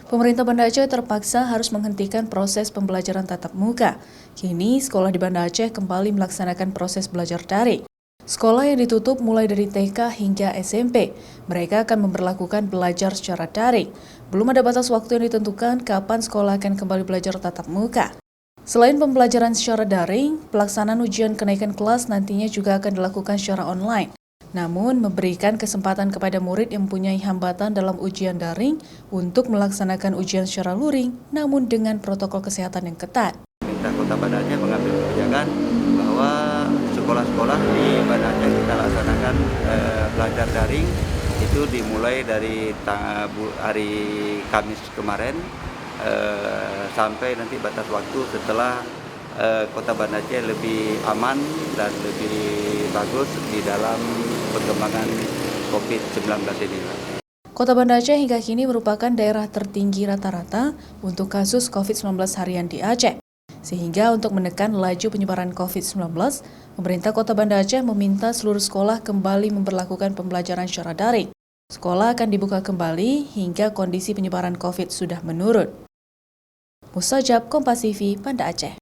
Pemerintah Banda Aceh terpaksa harus menghentikan proses pembelajaran tatap muka. Kini, sekolah di Banda Aceh kembali melaksanakan proses belajar daring. Sekolah yang ditutup mulai dari TK hingga SMP. Mereka akan memperlakukan belajar secara daring. Belum ada batas waktu yang ditentukan kapan sekolah akan kembali belajar tatap muka. Selain pembelajaran secara daring, pelaksanaan ujian kenaikan kelas nantinya juga akan dilakukan secara online. Namun, memberikan kesempatan kepada murid yang mempunyai hambatan dalam ujian daring untuk melaksanakan ujian secara luring, namun dengan protokol kesehatan yang ketat. Pemerintah Kota Banda Aceh mengambil kebijakan bahwa sekolah-sekolah di Banda Aceh kita laksanakan belajar daring itu dimulai dari hari Kamis kemarin sampai nanti batas waktu setelah Kota Banda Aceh lebih aman dan lebih bagus di dalam perkembangan COVID-19 ini. Kota Banda Aceh hingga kini merupakan daerah tertinggi rata-rata untuk kasus COVID-19 harian di Aceh. Sehingga untuk menekan laju penyebaran COVID-19, pemerintah Kota Banda Aceh meminta seluruh sekolah kembali memperlakukan pembelajaran secara daring. Sekolah akan dibuka kembali hingga kondisi penyebaran COVID sudah menurun. Mustajab, Kompas TV, Banda Aceh.